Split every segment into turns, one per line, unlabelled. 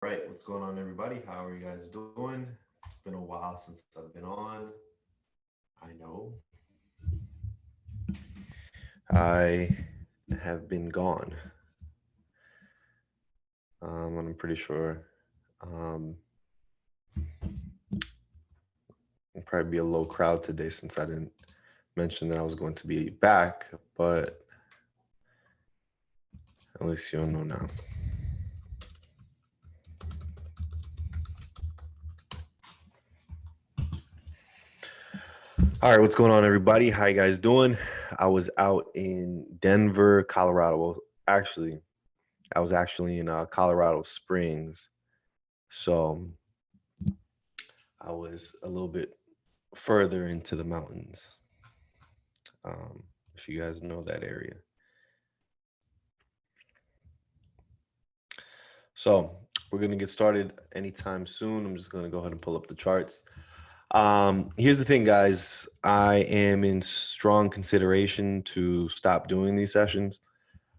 right, what's going on, everybody? How are you guys doing? It's been a while since I've been on. I know I have been gone. I'm pretty sure it'll probably be a low crowd today since I didn't mention that I was going to be back, but at least you'll know now. All right, what's going on, everybody? How you guys doing? I was out in Denver, Colorado. Well, actually, I was actually in Colorado Springs. So I was a little bit further into the mountains, if you guys know that area. So we're going to get started anytime soon. I'm just going to go ahead and pull up the charts. Here's the thing, guys. I am in strong consideration to stop doing these sessions.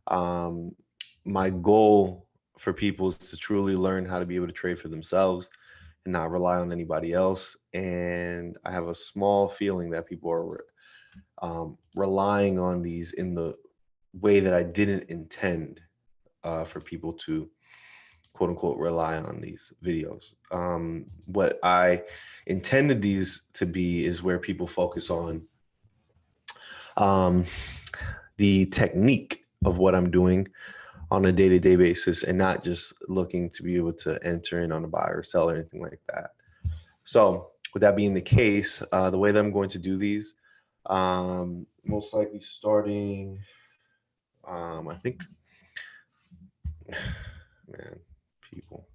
My goal for people is to truly learn how to be able to trade for themselves and not rely on anybody else. And I have a small feeling that people are relying on these in the way that I didn't intend for people to quote unquote rely on these videos. What I intended these to be is where people focus on the technique of what I'm doing on a day-to-day basis and not just looking to be able to enter in on a buy or sell or anything like that. So with that being the case, the way that I'm going to do these, most likely starting, I think, man, people.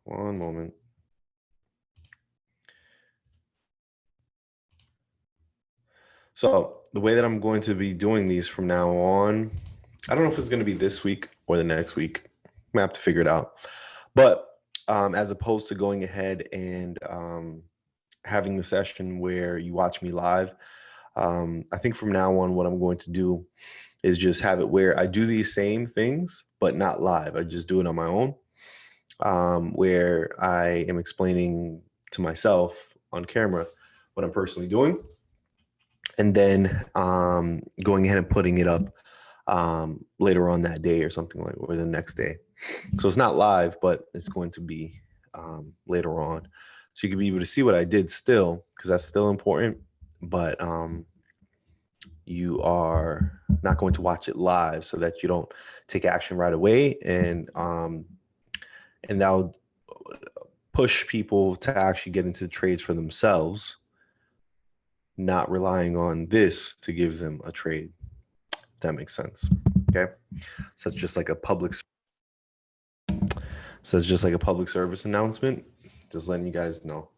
One moment. So the way that I'm going to be doing these from now on, I don't know if it's going to be this week or the next week. I'm gonna have to figure it out. But as opposed to going ahead and having the session where you watch me live, I think from now on, what I'm going to do is just have it where I do these same things, but not live. I just do it on my own, where I am explaining to myself on camera what I'm personally doing, and then going ahead and putting it up later on that day or something like, or the next day. So it's not live, but it's going to be later on. So you can be able to see what I did still, because that's still important, but you are not going to watch it live so that you don't take action right away. And that'll push people to actually get into trades for themselves, not relying on this to give them a trade. If that makes sense. Okay. So it's just like a public service announcement, just letting you guys know.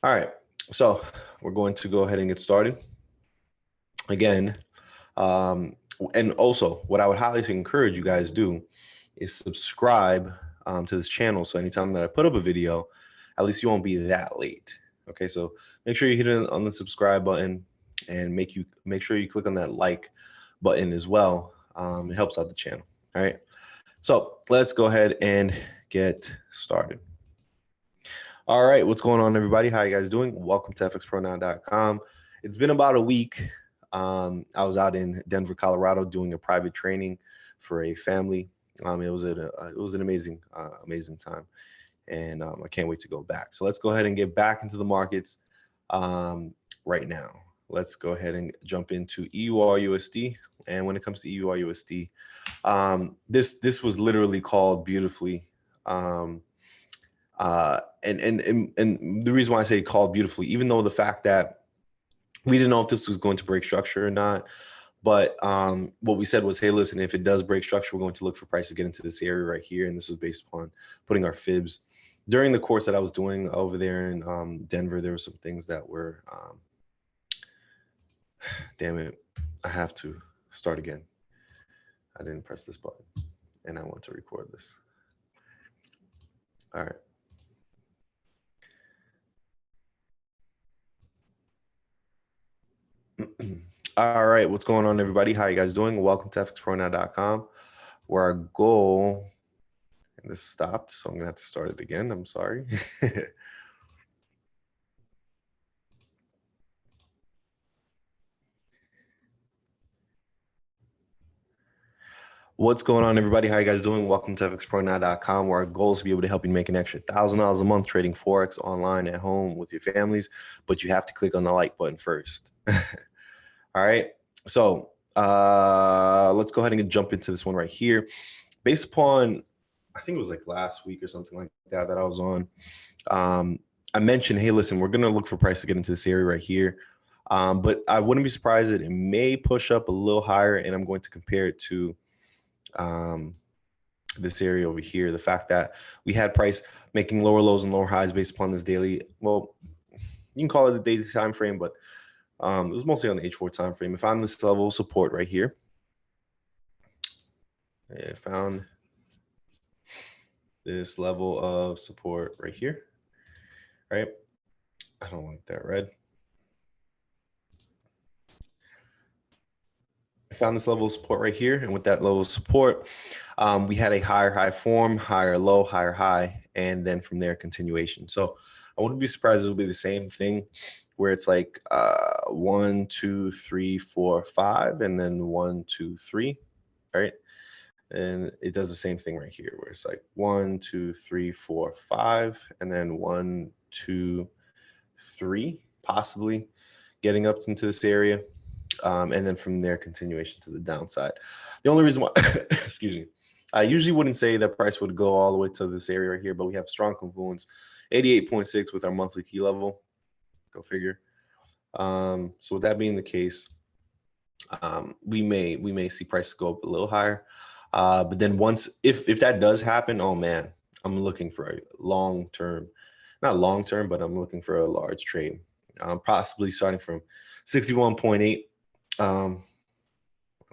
All right. So we're going to go ahead and get started. Again, and also what I would highly encourage you guys do is subscribe to this channel. So anytime that I put up a video, at least you won't be that late. Okay, so make sure you hit it on the subscribe button and make sure you click on that like button as well. It helps out the channel. All right, so let's go ahead and get started. All right, what's going on, everybody? How you guys doing? Welcome to fxpronow.com. It's been about a week. I was out in Denver, Colorado, doing a private training for a family. It was an amazing time, and I can't wait to go back. So let's go ahead and get back into the markets right now. Let's go ahead and jump into EUR USD. And when it comes to EUR USD, this was literally called beautifully. And the reason why I say called beautifully, even though the fact that we didn't know if this was going to break structure or not, but what we said was, hey, listen, if it does break structure, we're going to look for prices to get into this area right here. And this was based upon putting our fibs. During the course that I was doing over there in Denver, there were some things that were, damn it, I have to start again. I didn't press this button and I want to record this. All right. All right, what's going on, everybody? How you guys doing? Welcome to fxpronow.com. where our goal, and this stopped, so I'm gonna have to start it again. I'm sorry. What's going on, everybody? How you guys doing? Welcome to fxpronow.com, where our goal is to be able to help you make an extra $1,000 a month trading Forex online at home with your families, but you have to click on the like button first. All right. So let's go ahead and jump into this one right here. Based upon, I think it was like last week or something like that I was on, I mentioned, hey, listen, we're going to look for price to get into this area right here. But I wouldn't be surprised that it may push up a little higher, and I'm going to compare it to this area over here. The fact that we had price making lower lows and lower highs based upon this daily, well, you can call it the daily time frame, but it was mostly on the H4 time frame. I found this level of support right here. I found this level of support right here, right? I don't like that red. I found this level of support right here, and with that level of support, we had a higher high form, higher low, higher high, and then from there, continuation. So I wouldn't be surprised it'll be the same thing where it's like 1, 2, 3, 4, 5, and then 1, 2, 3, right? And it does the same thing right here where it's like 1, 2, 3, 4, 5, and then 1, 2, 3, possibly getting up into this area. And then from there, continuation to the downside. The only reason why, excuse me, I usually wouldn't say that price would go all the way to this area right here, but we have strong confluence, 88.6 with our monthly key level. Go figure. So with that being the case, we may see prices go up a little higher. But then once, if that does happen, oh man, I'm looking for a long-term, not long-term, but I'm looking for a large trade. Possibly starting from 61.8. I don't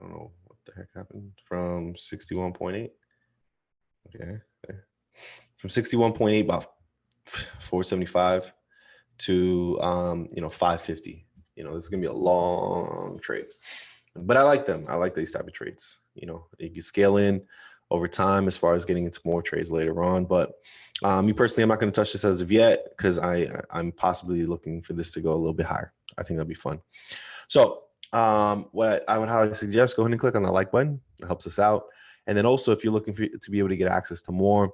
know what the heck happened from 61.8. Okay. From 61.8, about 475 to 550. This is gonna be a long trade, but I like them. I like these type of trades. You can scale in over time as far as getting into more trades later on. But me personally, I'm not going to touch this as of yet because I'm possibly looking for this to go a little bit higher. I think that'd be fun. So what I would highly suggest, go ahead and click on the like button. It helps us out. And then also, if you're looking to be able to get access to more,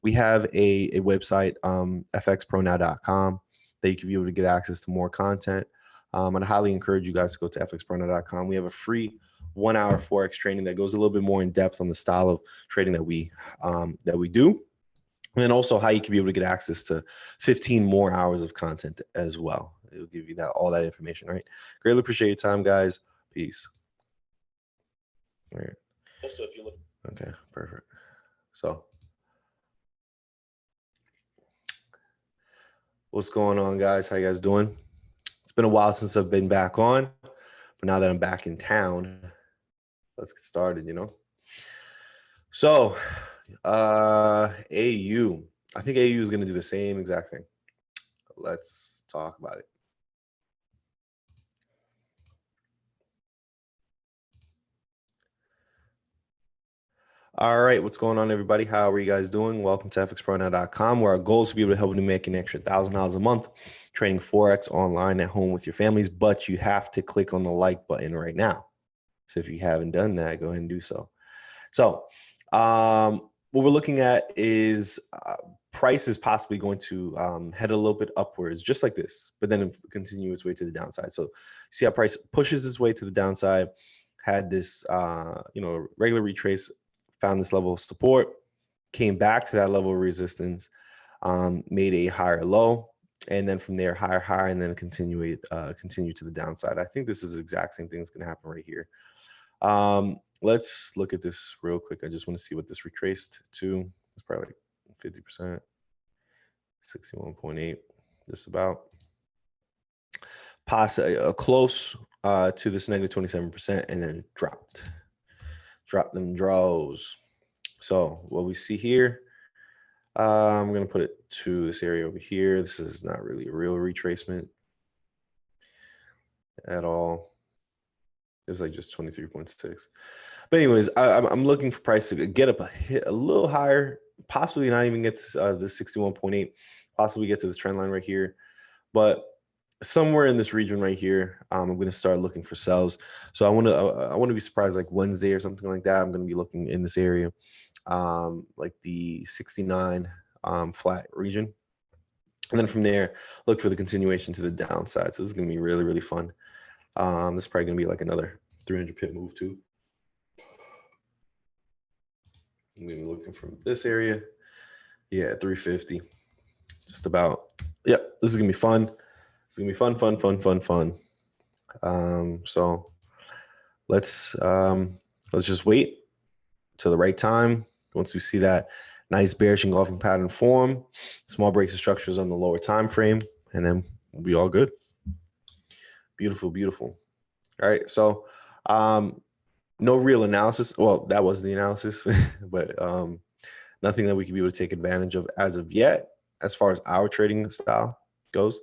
we have a website, fxpronow.com, that you can be able to get access to more content. I'd highly encourage you guys to go to fxpronow.com. We have a free 1-hour Forex training that goes a little bit more in depth on the style of trading that we do. And then also how you can be able to get access to 15 more hours of content as well. It'll give you all that information, right? Greatly appreciate your time, guys. Peace. All right. Also, if you look. Okay, perfect. So what's going on, guys? How you guys doing? It's been a while since I've been back on, but now that I'm back in town, let's get started, So AU. I think AU is going to do the same exact thing. Let's talk about it. All right, what's going on, everybody? How are you guys doing? Welcome to fxpronow.com, where our goal is to be able to help you make an extra $1,000 a month trading Forex online at home with your families, but you have to click on the like button right now. So if you haven't done that, go ahead and do so. So what we're looking at is price is possibly going to head a little bit upwards, just like this, but then continue its way to the downside. So you see how price pushes its way to the downside, had this, regular retrace, found this level of support, came back to that level of resistance, made a higher low, and then from there, higher, and then continue to the downside. I think this is the exact same thing that's going to happen right here. Let's look at this real quick. I just want to see what this retraced to. It's probably like 50%, 61.8, just about. Close to this negative 27%, and then dropped them draws. So what we see here, I'm going to put it to this area over here. This is not really a real retracement at all. It's like just 23.6. But anyways, I'm looking for price to get up a little higher, possibly not even get to the 61.8, possibly get to this trend line right here. But somewhere in this region right here, I'm going to start looking for sells. So I want to be surprised like Wednesday or something like that. I'm going to be looking in this area, like the 69 flat region. And then from there, look for the continuation to the downside. So this is going to be really, really fun. This is probably going to be like another 300 pip move too. I'm going to be looking from this area. Yeah, 350. Just about. Yep, this is going to be fun. It's going to be fun. So let's just wait till the right time. Once we see that nice bearish engulfing pattern form, small breaks of structures on the lower time frame, and then we'll be all good. Beautiful, beautiful. All right, so no real analysis. Well, that was the analysis, but nothing that we can be able to take advantage of as of yet, as far as our trading style goes.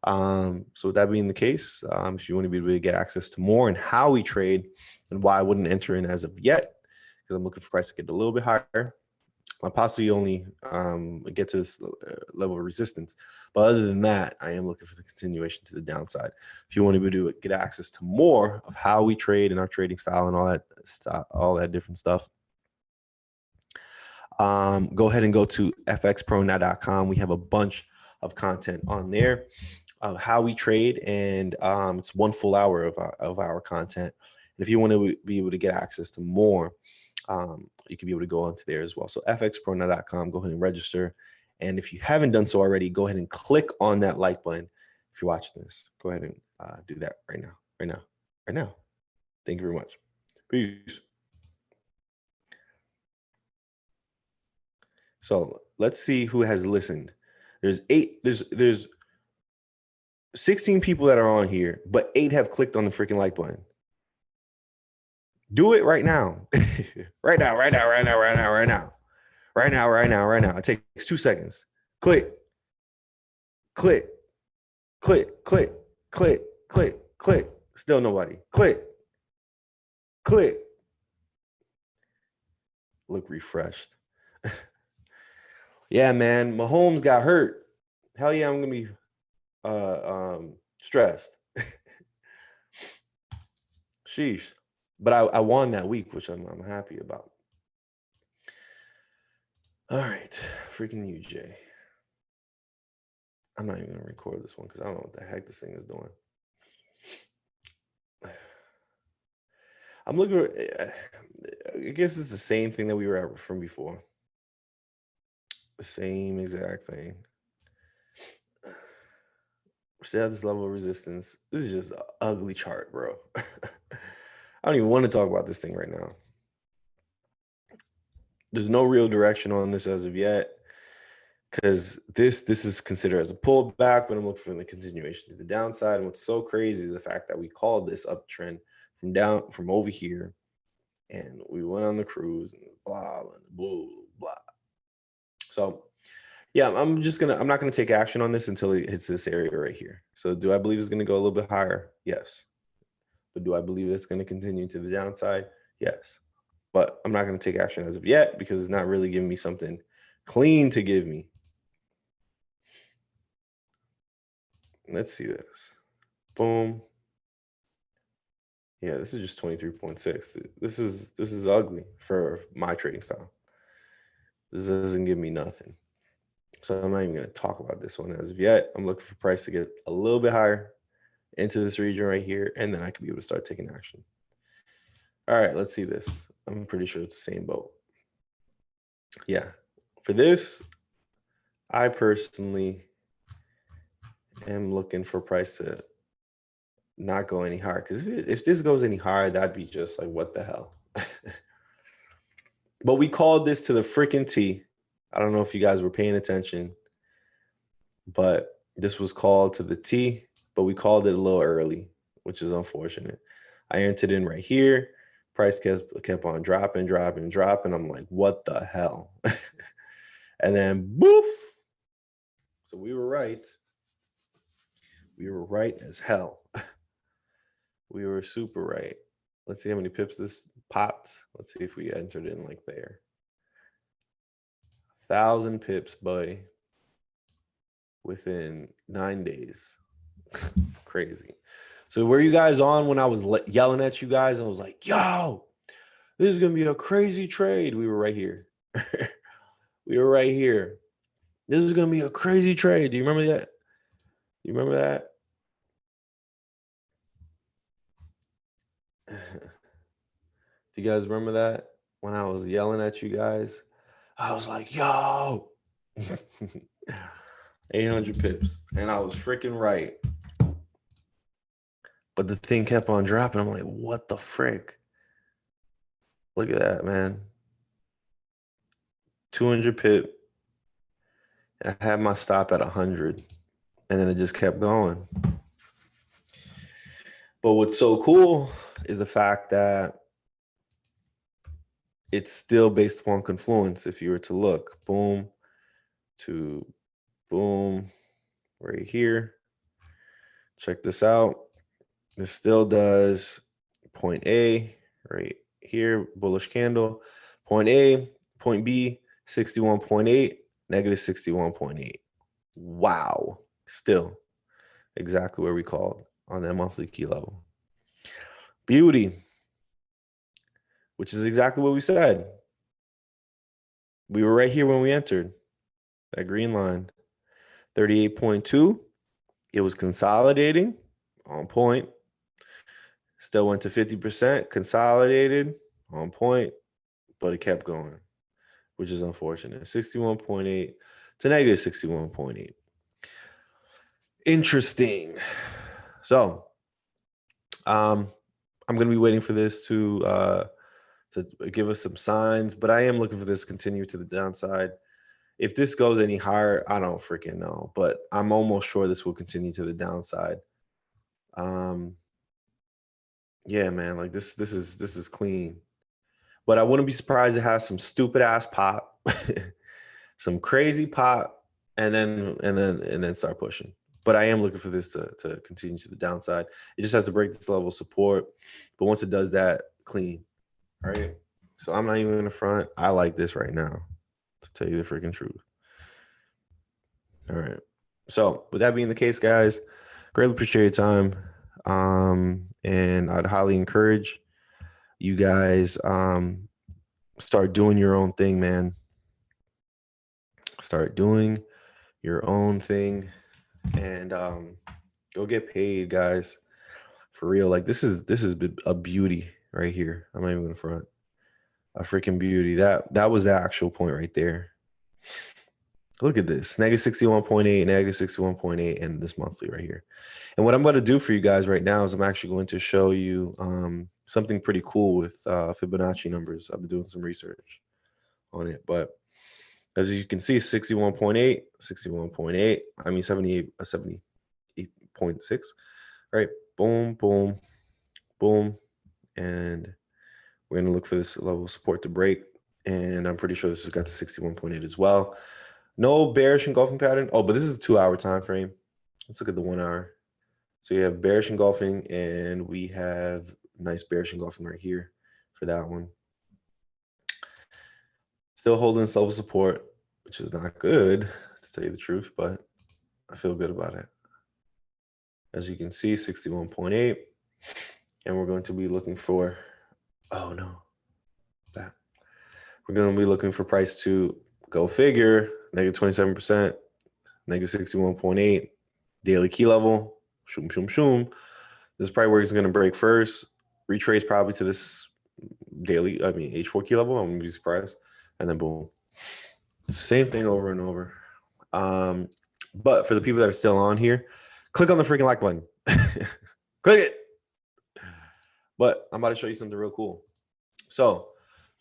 So with that being the case, if you want to be able to get access to more and how we trade and why I wouldn't enter in as of yet, because I'm looking for price to get a little bit higher. I possibly only get to this level of resistance. But other than that, I am looking for the continuation to the downside. If you want to be able to get access to more of how we trade and our trading style and all that different stuff, go ahead and go to fxpronow.com. We have a bunch of content on there of how we trade, and it's 1 full hour of our content. And if you want to be able to get access to more, you can be able to go onto there as well. So fxpronow.com, go ahead and register. And if you haven't done so already, go ahead and click on that like button. If you're watching this, go ahead and do that right now. Thank you very much. Peace. So let's see who has listened. There's 16 people that are on here, but 8 have clicked on the freaking like button. Do it right now. Right now. It takes 2 seconds. Click. Still nobody. Click. Look refreshed. Yeah, man. Mahomes got hurt. Hell yeah, I'm gonna be stressed. Sheesh. But I won that week, which I'm happy about. All right, freaking you, Jay. I'm not even gonna record this one because I don't know what the heck this thing is doing. I'm looking. I guess it's the same thing that we were at from before. The same exact thing. We still have this level of resistance. This is just an ugly chart, bro. I don't even want to talk about this thing right now. There's no real direction on this as of yet, because this is considered as a pullback, but I'm looking for the continuation to the downside. And what's so crazy is the fact that we called this uptrend from over here, and we went on the cruise and blah blah. So yeah, I'm not gonna take action on this until it hits this area right here. So do I believe it's gonna go a little bit higher? Yes. But do I believe it's gonna continue to the downside? Yes. But I'm not gonna take action as of yet because it's not really giving me something clean to give me. Let's see this. Boom. Yeah, this is just 23.6. This is ugly for my trading style. This doesn't give me nothing. So I'm not even going to talk about this one as of yet. I'm looking for price to get a little bit higher into this region right here, and then I can be able to start taking action. All right, let's see this. I'm pretty sure it's the same boat. Yeah, for this, I personally am looking for price to not go any higher, because if this goes any higher, that'd be just like, what the hell? But we called this to the freaking T. I don't know if you guys were paying attention, but this was called to the T, but we called it a little early, which is unfortunate. I entered in right here. Price kept on dropping. I'm like, what the hell? And then boof. So we were right. We were right as hell. We were super right. Let's see how many pips this popped. Let's see if we entered in like there. 1,000 pips, buddy, within 9 days. Crazy. So were you guys on when I was yelling at you guys and I was like, yo, this is going to be a crazy trade? We were right here. We were right here. This is going to be a crazy trade. Do you remember that? Do you remember that? Do you guys remember that? When I was yelling at you guys, I was like, yo, 800 pips. And I was freaking right. But the thing kept on dropping. I'm like, what the frick? Look at that, man. 200 pip. I had my stop at 100. And then it just kept going. But what's so cool is the fact that it's still based upon confluence. If you were to look, boom, to boom, right here. Check this out. This still does point A right here, bullish candle. Point A, point B, 61.8, negative 61.8. Wow. Still exactly where we called on that monthly key level. Beauty, which is exactly what we said. We were right here when we entered that green line. 38.2. It was consolidating on point. Still went to 50%, consolidated on point, but it kept going, which is unfortunate. 61.8 to negative 61.8. Interesting. So I'm going to be waiting for this to give us some signs, but I am looking for this to continue to the downside. If this goes any higher, I don't freaking know, but I'm almost sure this will continue to the downside. Yeah, man, like this is clean. But I wouldn't be surprised it has some stupid ass pop, some crazy pop, and then start pushing. But I am looking for this to continue to the downside. It just has to break this level of support. But once it does that, clean. All right. So I'm not even in the front. I like this right now, to tell you the freaking truth. All right. So with that being the case, guys, greatly appreciate your time. And I'd highly encourage you guys start doing your own thing, man. Start doing your own thing and go get paid, guys. For real. Like this is a beauty right here. I'm not even in front. A freaking beauty. That was the actual point right there. Look at this. Negative 61.8, negative 61.8, and this monthly right here. And what I'm going to do for you guys right now is I'm actually going to show you something pretty cool with Fibonacci numbers. I've been doing some research on it. But as you can see, 61.8, 61.8, I mean 78, 78.6, right? Boom, boom, boom. And we're going to look for this level of support to break. And I'm pretty sure this has got to 61.8 as well. No bearish engulfing pattern. Oh, but this is a 2-hour time frame. Let's look at the 1 hour. So you have bearish engulfing, and we have nice bearish engulfing right here for that one. Still holding this level of support, which is not good, to tell you the truth, but I feel good about it. As you can see, 61.8. And we're going to be looking for, oh no, that. We're going to be looking for price to go figure, negative 27%, negative 61.8, daily key level, shoom, shoom, shoom. This is probably where it's going to break first. Retrace probably to this daily, H4 key level. I'm going to be surprised. And then boom. Same thing over and over. But for the people that are still on here, click on the freaking like button. Click it. But I'm about to show you something real cool. So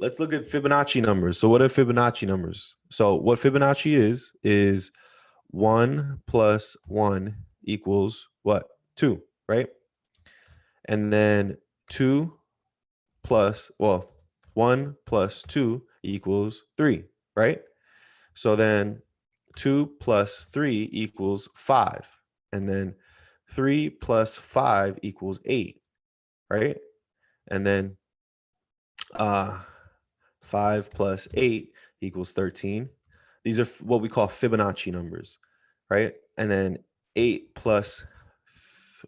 let's look at Fibonacci numbers. So what are Fibonacci numbers? So what Fibonacci is 1 plus 1 equals what? 2, right? And then 2 plus, 1 plus 2 equals 3, right? So then 2 plus 3 equals 5. And then 3 plus 5 equals 8, right? And then 5 plus 8 equals 13. These are what we call Fibonacci numbers, right? And then 8 plus,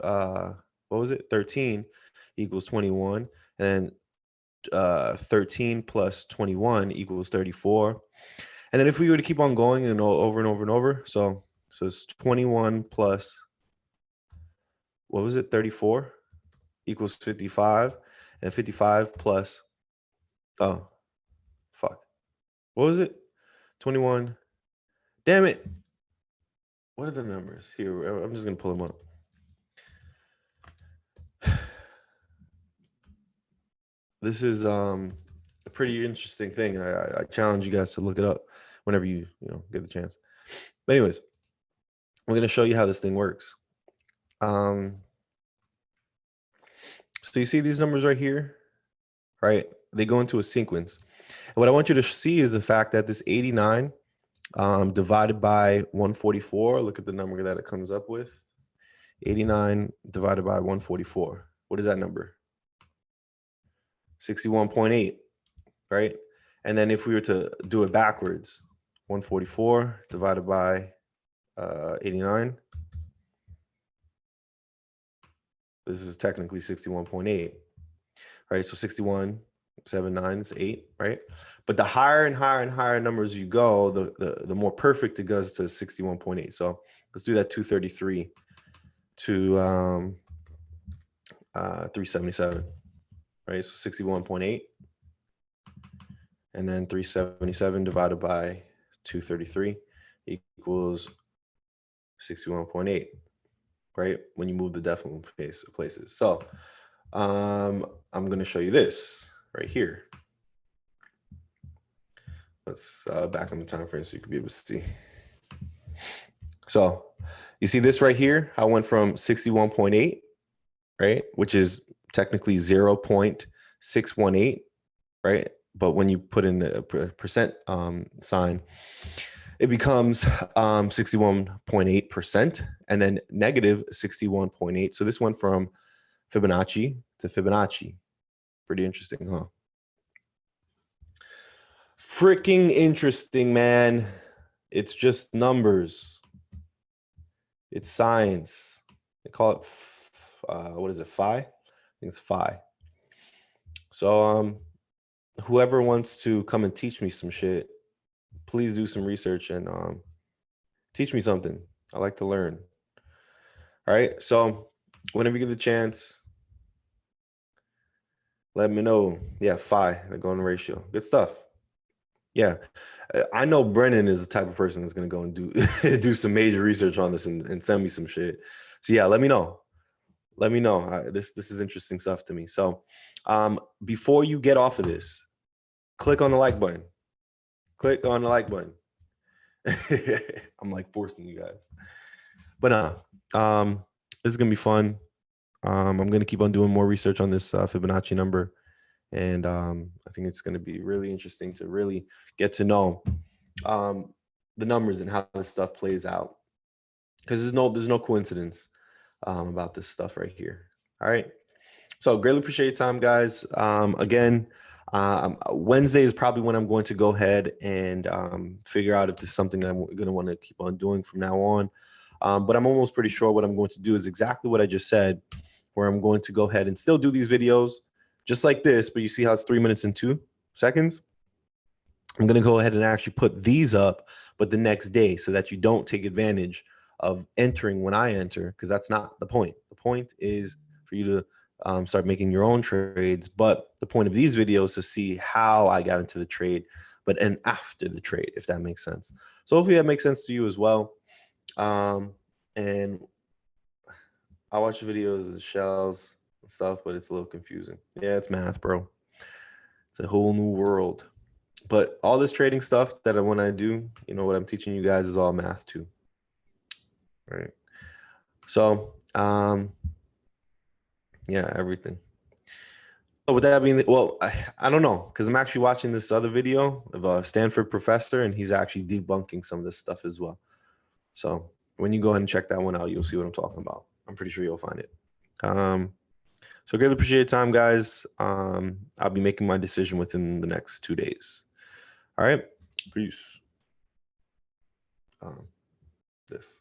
what was it? 13 equals 21. And then 13 plus 21 equals 34. And then if we were to keep on going and over and over and over, so it's 21 plus, what was it? 34 equals 55. And 55 plus, oh, fuck. What was it? 21. Damn it. What are the numbers? Here, I'm just going to pull them up. This is a pretty interesting thing. I challenge you guys to look it up whenever you get the chance. But anyways, we're going to show you how this thing works. So you see these numbers right here, right? They go into a sequence. And what I want you to see is the fact that this 89 divided by 144, look at the number that it comes up with. 89 divided by 144. What is that number? 61.8, right? And then if we were to do it backwards, 144 divided by 89, this is technically 61.8, right? So 61.79 is 8, right? But the higher and higher and higher numbers you go, the more perfect it goes to 61.8. So let's do that 233 to 377, right? So 61.8, and then 377 divided by 233 equals 61.8, right? When you move the decimal places. So I'm going to show you this right here. Let's back on the time frame so you can be able to see. So you see this right here? I went from 61.8, right? Which is technically 0.618, right? But when you put in a percent sign, it becomes 61.8% and then negative 61.8. So this went from Fibonacci to Fibonacci. Pretty interesting, huh? Freaking interesting, man. It's just numbers. It's science. They call it, what is it, phi? I think it's phi. So whoever wants to come and teach me some shit, please do some research and teach me something. I like to learn. All right. So whenever you get the chance, let me know. Yeah, phi, the golden ratio. Good stuff. Yeah. I know Brennan is the type of person that's going to go and do some major research on this and send me some shit. So yeah, let me know. Let me know. This is interesting stuff to me. So before you get off of this, click on the like button. Click on the like button. I'm like forcing you guys. But this is going to be fun. I'm going to keep on doing more research on this Fibonacci number. And I think it's going to be really interesting to really get to know the numbers and how this stuff plays out. Because there's no coincidence about this stuff right here. All right. So greatly appreciate your time, guys. Again, Wednesday is probably when I'm going to go ahead and figure out if this is something I'm going to want to keep on doing from now on. But I'm almost pretty sure what I'm going to do is exactly what I just said, where I'm going to go ahead and still do these videos just like this, but you see how it's 3 minutes and 2 seconds? I'm going to go ahead and actually put these up, but the next day, so that you don't take advantage of entering when I enter, because that's not the point. The point is for you to start making your own trades. But the point of these videos is to see how I got into the trade, but and after the trade, if that makes sense. So hopefully that makes sense to you as well. And I watch the videos of the shells and stuff, but it's a little confusing. Yeah, it's math, bro. It's a whole new world. But all this trading stuff that when I do, what I'm teaching you guys is all math too. All right. So, yeah, everything. So with that being, well, I don't know, because I'm actually watching this other video of a Stanford professor, and he's actually debunking some of this stuff as well. So when you go ahead and check that one out, you'll see what I'm talking about. I'm pretty sure you'll find it. So greatly appreciate your time, guys. I'll be making my decision within the next 2 days. All right. Peace. This.